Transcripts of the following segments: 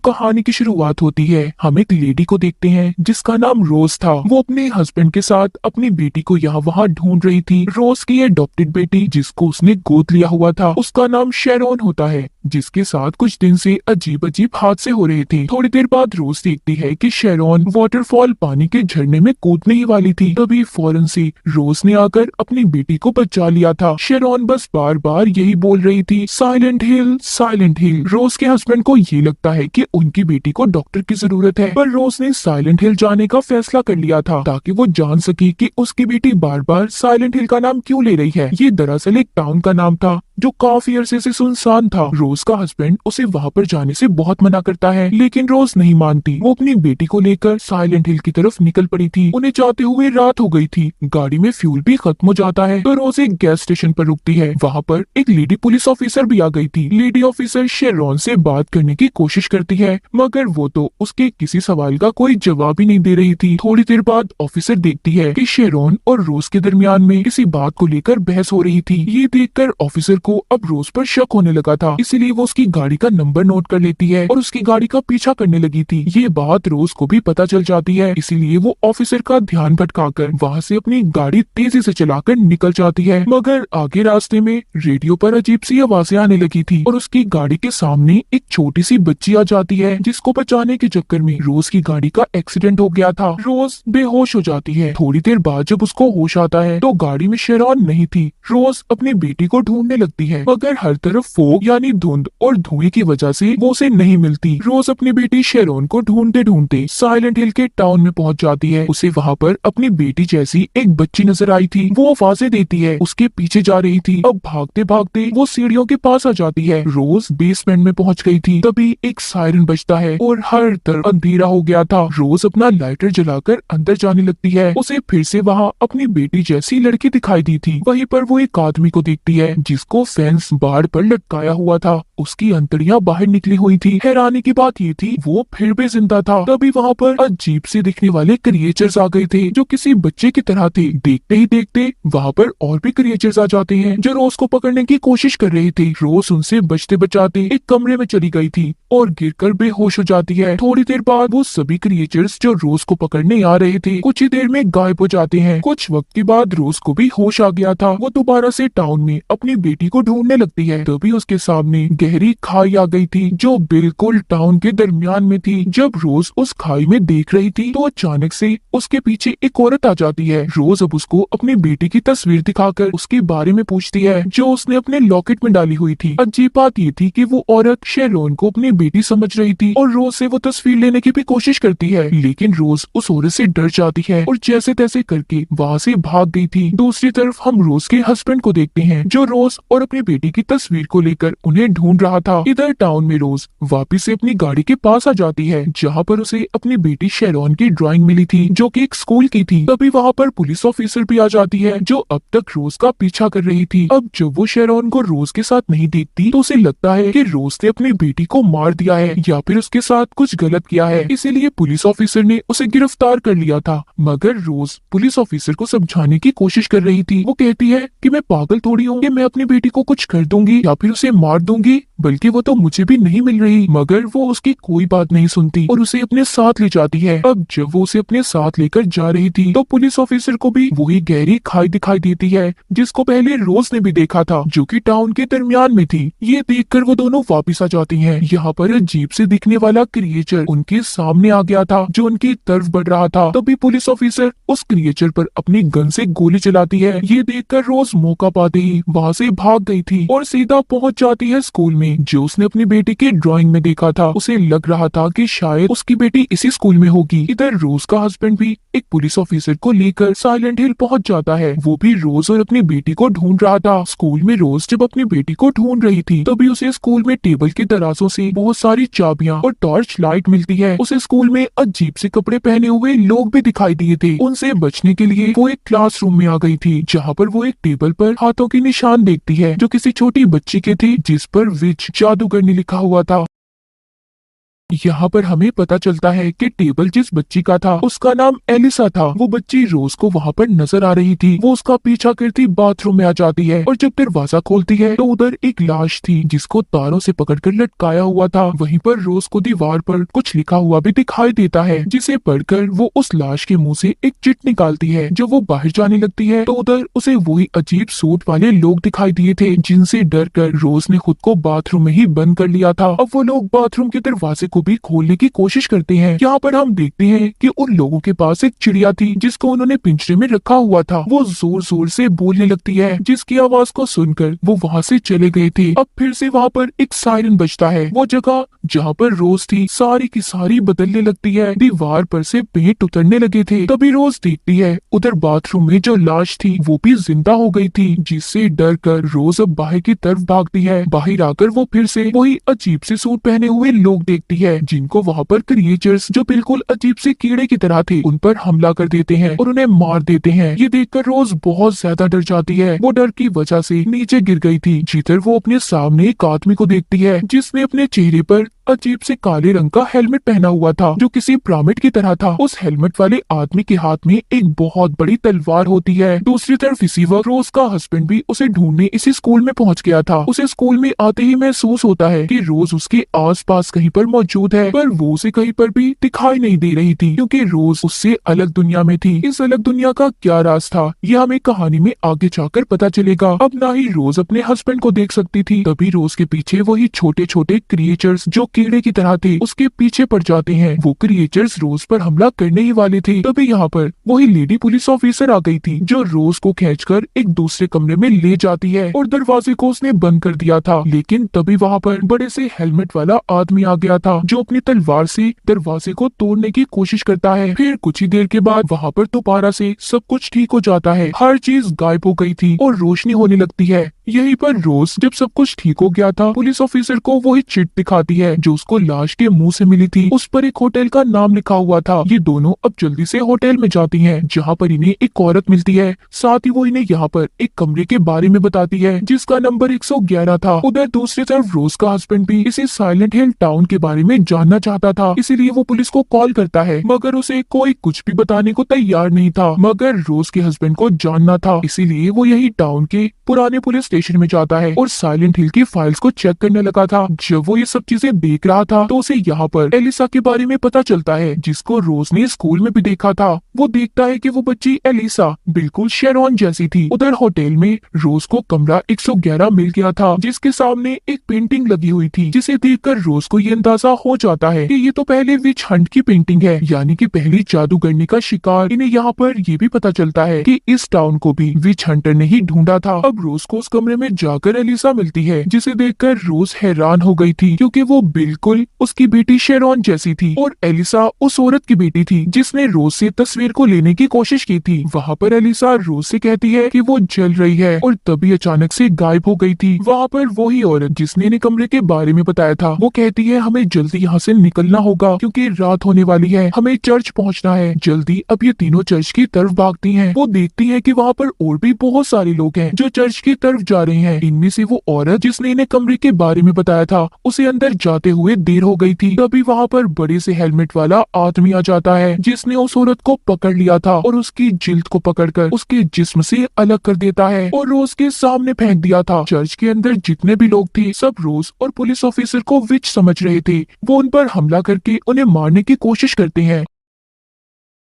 कहानी की शुरुआत होती है। हम एक लेडी को देखते हैं जिसका नाम रोज था। वो अपने हस्बैंड के साथ अपनी बेटी को यहाँ वहाँ ढूंढ रही थी। रोज की अडॉप्टेड बेटी जिसको उसने गोद लिया हुआ था उसका नाम शेरोन होता है, जिसके साथ कुछ दिन से अजीब अजीब हादसे हो रहे थे। थोड़ी देर बाद रोज देखती है कि शेरोन वाटरफॉल पानी के झरने में कूदने ही वाली थी। तभी फौरन से रोज ने आकर अपनी बेटी को बचा लिया था। शेरोन बस बार बार यही बोल रही थी, साइलेंट हिल साइलेंट हिल। रोज के हस्बैंड को ये लगता है कि उनकी बेटी को डॉक्टर की जरूरत है, पर रोज ने साइलेंट हिल जाने का फैसला कर लिया था ताकि वो जान सके कि उसकी बेटी बार बार साइलेंट हिल का नाम क्यों ले रही है। ये दरअसल एक टाउन का नाम था जो काफी अरसे से सुनसान था। रोज का हस्बैंड उसे वहाँ पर जाने से बहुत मना करता है, लेकिन रोज नहीं मानती। वो अपनी बेटी को लेकर साइलेंट हिल की तरफ निकल पड़ी थी। उन्हें जाते हुए रात हो गई थी। गाड़ी में फ्यूल भी खत्म हो जाता है तो रोज एक गैस स्टेशन पर रुकती है। वहाँ पर एक लेडी पुलिस ऑफिसर भी आ गई थी। लेडी ऑफिसर शेरोन से बात करने की कोशिश करती है, मगर वो तो उसके किसी सवाल का कोई जवाब ही नहीं दे रही थी। थोड़ी देर बाद ऑफिसर देखती है कि शेरोन और रोज के दरमियान में किसी बात को लेकर बहस हो रही थी। ये देखकर ऑफिसर को अब रोज पर शक होने लगा था, इसीलिए वो उसकी गाड़ी का नंबर नोट कर लेती है और उसकी गाड़ी का पीछा करने लगी थी। ये बात रोज को भी पता चल जाती है, इसीलिए वो ऑफिसर का ध्यान भटकाकर वहाँ से अपनी गाड़ी तेजी से चलाकर निकल जाती है। मगर आगे रास्ते में रेडियो पर अजीब सी आवाजें आने लगी थी और उसकी गाड़ी के सामने एक छोटी सी बच्ची आ जाती है, जिसको बचाने के चक्कर में रोज की गाड़ी का एक्सीडेंट हो गया था। रोज बेहोश हो जाती है। थोड़ी देर बाद जब उसको होश आता है तो गाड़ी में शेरोन नहीं थी। रोज अपनी बेटी को ढूंढने लगती है, मगर हर तरफ फोग यानी धुंध और धुएं की वजह से वो उसे नहीं मिलती। रोज अपनी बेटी शेरोन को ढूंढते ढूंढते साइलेंट हिल के टाउन में पहुंच जाती है। उसे वहाँ पर अपनी बेटी जैसी एक बच्ची नजर आई थी। वो आवाजें देती है, उसके पीछे जा रही थी। अब भागते भागते वो सीढ़ियों के पास आ जाती है। रोज बेसमेंट में पहुंच गई थी। तभी एक सायरन बजता है और हर तरफ अंधेरा हो गया था। रोज अपना लाइटर जलाकर अंदर जाने लगती है। उसे फिर से वहाँ अपनी बेटी जैसी लड़की दिखाई दी थी। वहीं पर वो एक आदमी को देखती है जिसको फेंस बाड़ पर लटकाया हुआ था। उसकी अंतड़ियां बाहर निकली हुई थी। हैरानी की बात ये थी वो फिर भी जिंदा था। तभी वहाँ पर अजीब से दिखने वाले क्रिएचर्स आ गए थे जो किसी बच्चे की तरह थे। देखते ही देखते वहाँ पर और भी क्रिएचर्स आ जाते हैं जो रोज को पकड़ने की कोशिश कर रहे थे। रोज उनसे बचते बचाते एक कमरे में चली गई थी और गिरकर बेहोश हो जाती है। थोड़ी देर बाद वो सभी क्रिएचर्स जो रोज को पकड़ने आ रहे थे कुछ ही देर में गायब हो जाते हैं। कुछ वक्त के बाद रोज को भी होश आ गया था। वो दोबारा से टाउन में अपनी बेटी को ढूंढने लगती है। तभी उसके सामने गहरी खाई आ गई थी जो बिल्कुल टाउन के दरमियान में थी। जब रोज उस खाई में देख रही थी तो अचानक से उसके पीछे एक औरत आ जाती है। रोज अब उसको अपनी बेटी की तस्वीर दिखाकर उसके बारे में पूछती है जो उसने अपने लॉकेट में डाली हुई थी। अजीब बात ये थी कि वो औरत शेरोन को अपनी बेटी समझ रही थी और रोज से वो तस्वीर लेने की भी कोशिश करती है, लेकिन रोज उस औरत से डर जाती है और जैसे तैसे करके वहाँ से भाग गई थी। दूसरी तरफ हम रोज के हस्बैंड को देखते हैं जो रोज और अपनी बेटी की तस्वीर को लेकर उन्हें ढूंढ रहा था। इधर टाउन में रोज वापिस से अपनी गाड़ी के पास आ जाती है जहाँ पर उसे अपनी बेटी शेरोन की ड्राइंग मिली थी जो कि एक स्कूल की थी। तभी वहाँ पर पुलिस ऑफिसर भी आ जाती है जो अब तक रोज का पीछा कर रही थी। अब जब वो शेरोन को रोज के साथ नहीं देखती तो उसे लगता है कि रोज ने अपनी बेटी को मार दिया है या फिर उसके साथ कुछ गलत किया है, इसीलिए पुलिस ऑफिसर ने उसे गिरफ्तार कर लिया था। मगर रोज पुलिस ऑफिसर को समझाने की कोशिश कर रही थी। वो कहती है कि मैं पागल थोड़ी हूँ कि मैं अपनी बेटी को कुछ कर दूंगी या फिर उसे मार दूंगी, बल्कि वो तो मुझे भी नहीं मिल रही। मगर वो उसकी कोई बात नहीं सुनती और उसे अपने साथ ले जाती है। अब जब वो उसे अपने साथ लेकर जा रही थी तो पुलिस ऑफिसर को भी वही गहरी खाई दिखाई देती है जिसको पहले रोज ने भी देखा था जो कि टाउन के दरमियान में थी। ये देखकर वो दोनों वापिस आ जाती हैं। यहाँ पर अजीब से दिखने वाला क्रिएचर उनके सामने आ गया था जो उनकी तरफ बढ़ रहा था। तभी पुलिस ऑफिसर उस क्रिएचर पर अपनी गन से गोली चलाती है। ये देखकर रोज मौका पाते ही वहाँ से भाग गई थी और सीधा पहुँच जाती है स्कूल में जो उसने अपनी बेटी की ड्राइंग में देखा था। उसे लग रहा था कि शायद उसकी बेटी इसी स्कूल में होगी। इधर रोज का हस्बैंड भी एक पुलिस ऑफिसर को लेकर साइलेंट हिल पहुंच जाता है। वो भी रोज और अपनी बेटी को ढूंढ रहा था। स्कूल में रोज जब अपनी बेटी को ढूंढ रही थी तभी उसे स्कूल में टेबल के दराजों से बहुत सारी चाबियां और टॉर्च लाइट मिलती है। उसे स्कूल में अजीब से कपड़े पहने हुए लोग भी दिखाई दिए थे। उनसे बचने के लिए वो एक क्लासरूम में आ गई थी जहाँ पर वो एक टेबल पर हाथों के निशान देखती है जो किसी छोटी बच्ची के थे जिस पर विच जादूगरनी लिखा हुआ था। यहाँ पर हमें पता चलता है कि टेबल जिस बच्ची का था उसका नाम एलिसा था। वो बच्ची रोज को वहाँ पर नजर आ रही थी। वो उसका पीछा करती बाथरूम में आ जाती है और जब दरवाजा खोलती है तो उधर एक लाश थी जिसको तारों से पकड़कर लटकाया हुआ था। वहीं पर रोज को दीवार पर कुछ लिखा हुआ भी दिखाई देता है, जिसे पढ़कर वो उस लाश के मुंह से एक चिट निकालती है। जब वो बाहर जाने लगती है तो उधर उसे वही अजीब सूट वाले लोग दिखाई दिए थे जिनसे डर कर रोज ने खुद को बाथरूम में ही बंद कर लिया था। अब वो लोग बाथरूम के दरवाजे को भी खोलने की कोशिश करते हैं। यहाँ पर हम देखते हैं कि उन लोगों के पास एक चिड़िया थी जिसको उन्होंने पिंजरे में रखा हुआ था। वो जोर जोर से बोलने लगती है, जिसकी आवाज को सुनकर वो वहाँ से चले गए थे। अब फिर से वहाँ पर एक सायरन बजता है। वो जगह जहाँ पर रोज थी सारी की सारी बदलने लगती है। दीवार पर से पेंट उतरने लगे थे। तभी रोज देखती है उधर बाथरूम में जो लाश थी वो भी जिंदा हो गई थी, जिससे डर कर रोज अब बाहर की तरफ भागती है। बाहर आकर वो फिर से वही अजीब से सूट पहने हुए लोग देखती है, जिनको वहाँ पर क्रिएचर्स जो बिल्कुल अजीब से कीड़े की तरह थे उन पर हमला कर देते हैं और उन्हें मार देते हैं। ये देखकर रोज बहुत ज्यादा डर जाती है। वो डर की वजह से नीचे गिर गई थी। जिधर वो अपने सामने एक आदमी को देखती है जिसने अपने चेहरे पर अजीब से काले रंग का हेलमेट पहना हुआ था जो किसी पिरामिड की तरह था। उस हेलमेट वाले आदमी के हाथ में एक बहुत बड़ी तलवार होती है। दूसरी तरफ इसी वक्त रोज का हस्बैंड भी उसे ढूंढने इसी स्कूल में पहुंच गया था। उसे स्कूल में आते ही महसूस होता है कि रोज उसके आसपास कहीं पर मौजूद है, पर वो उसे कहीं पर भी दिखाई नहीं दे रही थी क्योंकि रोज उससे अलग दुनिया में थी। इस अलग दुनिया का क्या राज था ये हमें कहानी में आगे जाकर पता चलेगा। अब ना ही रोज अपने हस्बैंड को देख सकती थी, तभी रोज के पीछे वही छोटे छोटे क्रिएचर्स जो कीड़े की तरह थे उसके पीछे पड़ जाते हैं। वो क्रिएचर्स रोज पर हमला करने ही वाले थे। तभी यहाँ पर वही लेडी पुलिस ऑफिसर आ गई थी जो रोज को खींचकर एक दूसरे कमरे में ले जाती है और दरवाजे को उसने बंद कर दिया था। लेकिन तभी वहाँ पर बड़े से हेलमेट वाला आदमी आ गया था जो अपनी तलवार से दरवाजे को तोड़ने की कोशिश करता है। फिर कुछ ही देर के बाद वहाँ पर दोबारा से सब कुछ ठीक हो जाता है। हर चीज गायब हो गई थी और रोशनी होने लगती है। यहीं पर रोज जब सब कुछ ठीक हो गया था पुलिस ऑफिसर को वही चिट दिखाती है जो उसको लाश के मुंह से मिली थी। उस पर एक होटल का नाम लिखा हुआ था। ये दोनों अब जल्दी से होटल में जाती हैं जहाँ पर इन्हें एक औरत मिलती है। साथ ही वो इन्हें यहाँ पर एक कमरे के बारे में बताती है जिसका नंबर 111 था। उधर दूसरी तरफ रोज का हस्बैंड भी इसी साइलेंट हिल टाउन के बारे में जानना चाहता था, इसीलिए वो पुलिस को कॉल करता है, मगर उसे कोई कुछ भी बताने को तैयार नहीं था। मगर रोज के हस्बैंड को जानना था, इसीलिए वो यही टाउन के पुराने पुलिस स्टेशन में जाता है और साइलेंट हिल की फाइल्स को चेक करने लगा था। जब वो ये सब चीजें देख रहा था तो उसे यहाँ पर एलिसा के बारे में पता चलता है जिसको रोज ने स्कूल में भी देखा था। वो देखता है कि वो बच्ची एलिसा बिल्कुल शेरॉन जैसी थी। उधर होटल में रोज को कमरा 111 मिल गया था जिसके सामने एक पेंटिंग लगी हुई थी, जिसे देखकर रोज को ये अंदाजा हो जाता है कि ये तो पहले विच हंट की पेंटिंग है, यानी कि पहली जादूगरनी का शिकार। इन्हें यहाँ पर ये भी पता चलता है कि इस टाउन को भी विच हंटर ने ही ढूंढा था। अब रोज को उस कमरे में जाकर एलिसा मिलती है जिसे देखकर रोज हैरान हो गई थी क्योंकि वो बिल्कुल उसकी बेटी शेरॉन जैसी थी और एलिसा उस औरत की बेटी थी जिसने रोज से तस्वीर को लेने की कोशिश की थी। वहाँ पर एलिसा रोज से कहती है कि वो जल रही है और तभी अचानक से गायब हो गई थी। वहाँ पर वही औरत जिसने इन्हें कमरे के बारे में बताया था वो कहती है हमें जल्दी यहाँ से निकलना होगा क्योंकि रात होने वाली है, हमें चर्च पहुँचना है जल्दी। अब ये तीनों चर्च की तरफ भागती हैं। वो देखती हैं कि वहाँ पर और भी बहुत सारे लोग हैं जो चर्च की तरफ जा रहे हैं। इनमें से वो औरत जिसने इन्हें कमरे के बारे में बताया था उसे अंदर जाते हुए देर हो गई थी। तभी वहाँ पर बड़े से हेलमेट वाला आदमी आ जाता है जिसने उस औरत को पकड़ लिया था और उसकी जिल्द को पकड़कर उसके जिस्म से अलग कर देता है और रोज के सामने फेंक दिया था। चर्च के अंदर जितने भी लोग थे सब रोज और पुलिस ऑफिसर को विच समझ रहे थे। वो उन पर हमला करके उन्हें मारने की कोशिश करते हैं।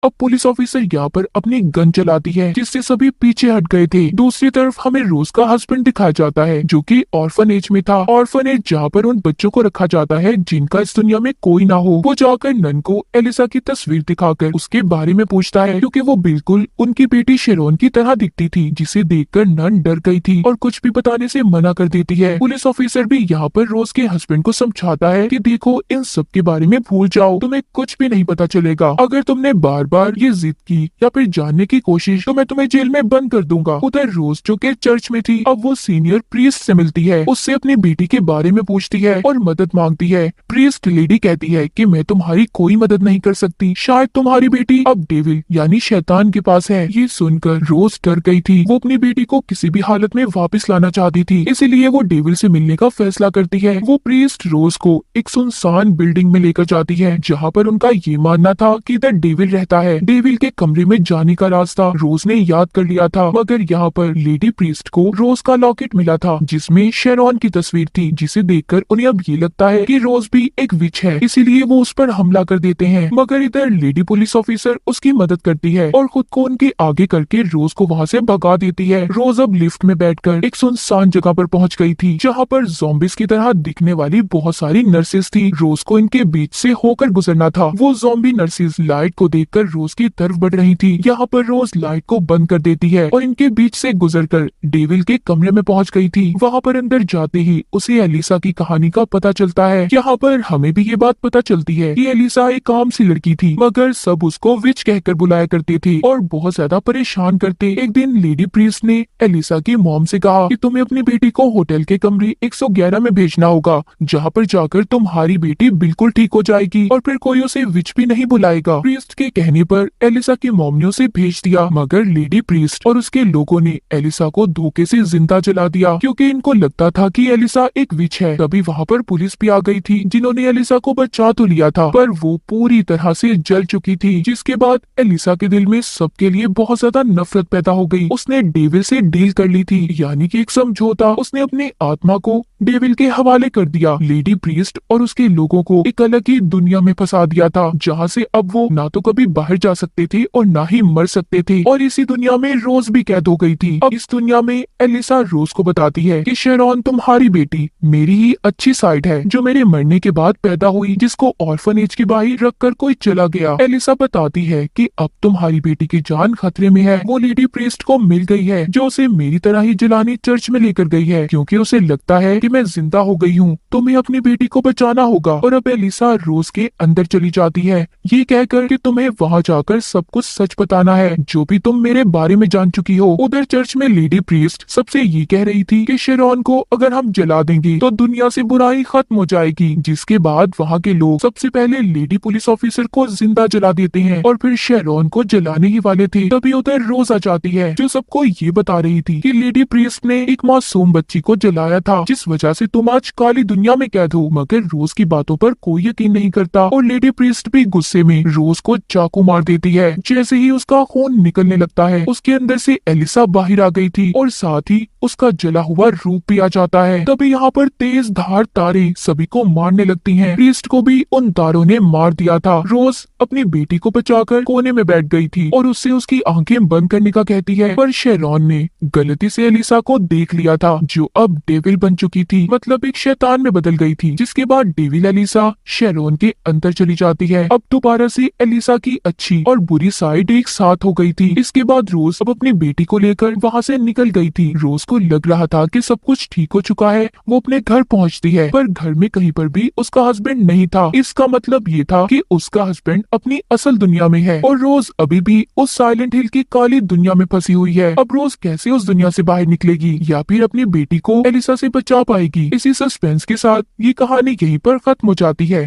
अब पुलिस ऑफिसर यहाँ पर अपनी गन चलाती है जिससे सभी पीछे हट गए थे। दूसरी तरफ हमें रोज का हस्बैंड दिखाया जाता है जो कि ऑर्फनेज में था। ऑर्फनेज जहाँ पर उन बच्चों को रखा जाता है जिनका इस दुनिया में कोई ना हो। वो जाकर नन को एलिसा की तस्वीर दिखाकर उसके बारे में पूछता है क्योंकि वो बिल्कुल उनकी बेटी शेरोन की तरह दिखती थी, जिसे देखकर नन डर गई थी और कुछ भी बताने से मना कर देती है। पुलिस ऑफिसर भी यहाँ पर रोज के हस्बैंड को समझाता है कि देखो इन सब के बारे में भूल जाओ, तुम्हें कुछ भी नहीं पता चलेगा। अगर तुमने बार बार ये जिद की या फिर जानने की कोशिश तो मैं तुम्हें जेल में बंद कर दूंगा। उधर रोज जो के चर्च में थी, अब वो सीनियर प्रीस्ट से मिलती है, उससे अपनी बेटी के बारे में पूछती है और मदद मांगती है। प्रीस्ट लेडी कहती है कि मैं तुम्हारी कोई मदद नहीं कर सकती, शायद तुम्हारी बेटी अब डेविल यानी शैतान के पास है। ये सुनकर रोज डर गई थी। वो अपनी बेटी को किसी भी हालत में वापस लाना चाहती थी, इसीलिए वो डेविल से मिलने का फैसला करती है। वो प्रीस्ट रोज को एक सुनसान बिल्डिंग में लेकर जाती है, जहाँ पर उनका ये मानना था कि इधर डेविल रहता है। डेविल के कमरे में जाने का रास्ता रोज ने याद कर लिया था, मगर यहाँ पर लेडी प्रीस्ट को रोज का लॉकेट मिला था, जिसमें शेरॉन की तस्वीर थी, जिसे देखकर उन्हें अब ये लगता है कि रोज भी एक विच है, इसीलिए वो उस पर हमला कर देते हैं। मगर इधर लेडी पुलिस ऑफिसर उसकी मदद करती है और खुद को उनके आगे करके रोज को वहाँ से भगा देती है। रोज अब लिफ्ट में बैठकर एक सुनसान जगह पर पहुंच गई थी, जहाँ पर ज़ॉम्बीज की तरह दिखने वाली बहुत सारी नर्सेस थी। रोज को इनके बीच से होकर गुजरना था। वो ज़ॉम्बी नर्सेस लाइट को देखकर रोज की तरफ बढ़ रही थी। यहाँ पर रोज लाइट को बंद कर देती है और इनके बीच से गुजरकर डेविल के कमरे में पहुंच गई थी। वहाँ पर अंदर जाते ही उसे एलिसा की कहानी का पता चलता है। यहाँ पर हमें भी ये बात पता चलती है कि एलिसा एक आम सी लड़की थी, मगर सब उसको विच कहकर बुलाया करते थे और बहुत ज्यादा परेशान करते। एक दिन लेडी प्रीस्ट ने एलिसा की मॉम से कहा कि तुम्हें अपनी बेटी को होटल के कमरे 111 में भेजना होगा, जहाँ पर जाकर तुम्हारी बेटी बिल्कुल ठीक हो जाएगी और फिर कोई उसे विच भी नहीं बुलाएगा। प्रीस्ट के कहने पर एलिसा की मॉम ने उसे भेज दिया, मगर लेडी प्रीस्ट और उसके लोगों ने एलिसा को धोखे से जिंदा जला दिया, क्योंकि इनको लगता था कि एलिसा एक विच है। तभी वहाँ पर पुलिस भी आ गई थी, जिन्होंने एलिसा को बचा तो लिया था, पर वो पूरी तरह से जल चुकी थी। जिसके बाद एलिसा के दिल में सबके लिए बहुत ज्यादा नफरत पैदा हो गई। उसने डेविल से डील कर ली थी, यानी कि एक समझौता। उसने अपनी आत्मा को डेविल के हवाले कर दिया। लेडी प्रीस्ट और उसके लोगों को एक अलग ही दुनिया में फंसा दिया था, जहाँ से अब वो ना तो कभी बाहर जा सकते थे और ना ही मर सकते थे। और इसी दुनिया में रोज भी कैद हो गई थी। अब इस दुनिया में एलिसा रोज को बताती है कि शेरॉन तुम्हारी बेटी मेरी ही अच्छी साइड है, जो मेरे मरने के बाद पैदा हुई, जिसको ऑर्फनेज के बाहर रखकर कोई चला गया। एलिसा बताती है कि अब तुम्हारी बेटी की जान खतरे में है। वो लेडी प्रीस्ट को मिल गई है, जो उसे मेरी तरह ही जलाने चर्च में लेकर गई है, क्योंकि उसे लगता है कि मैं जिंदा हो गई हूँ। तुम्हें अपनी बेटी को बचाना होगा। और अब एलिसा रोज के अंदर चली जाती है, ये कहकर कि तुम्हें वहाँ जाकर सब कुछ सच बताना है, जो भी तुम मेरे बारे में जान चुकी हो। उधर चर्च में लेडी प्रीस्ट सबसे ये कह रही थी कि शेरॉन को अगर हम जला देंगे तो दुनिया से बुराई खत्म हो जाएगी। जिसके बाद वहाँ के लोग सबसे पहले लेडी पुलिस ऑफिसर को जिंदा जला देते हैं और फिर शेरॉन को जलाने ही वाले थे। तभी उधर रोज आ जाती है, जो सबको ये बता रही थी कि लेडी प्रीस्ट ने एक मासूम बच्ची को जलाया था, जिस वजह से तुम आज काली दुनिया में कैद हो। मगर रोज की बातों पर कोई यकीन नहीं करता और लेडी प्रीस्ट भी गुस्से में रोज को चाकू मार देती है। जैसे ही उसका खून निकलने लगता है, उसके अंदर से एलिसा बाहर आ गई थी और साथ ही उसका जला हुआ रूप भी आ जाता है। तभी यहाँ पर तेज धार तारे सभी को मारने लगती हैं। प्रीस्ट को भी उन तारों ने मार दिया था। रोज अपनी बेटी को बचाकर कोने में बैठ गई थी और उससे उसकी आंखें बंद करने का कहती है, पर शेरॉन ने गलती से एलिसा को देख लिया था, जो अब डेविल बन चुकी थी, मतलब एक शैतान में बदल गई थी। जिसके बाद डेविल एलिसा शेरॉन के अंदर चली जाती है। अब दोबारा से एलिसा की अच्छी और बुरी साइड एक साथ हो गई थी। इसके बाद रोज अब अपनी बेटी को लेकर वहाँ से निकल गई थी। रोज को लग रहा था कि सब कुछ ठीक हो चुका है। वो अपने घर पहुँचती है, पर घर में कहीं पर भी उसका हस्बैंड नहीं था। इसका मतलब ये था कि उसका हस्बैंड अपनी असल दुनिया में है और रोज अभी भी उस साइलेंट हिल की काली दुनिया में फंसी हुई है। अब रोज कैसे उस दुनिया से बाहर निकलेगी या फिर अपनी बेटी को एलिसा से बचा पाएगी? इसी सस्पेंस के साथ ये कहानी यहीं पर खत्म हो जाती है।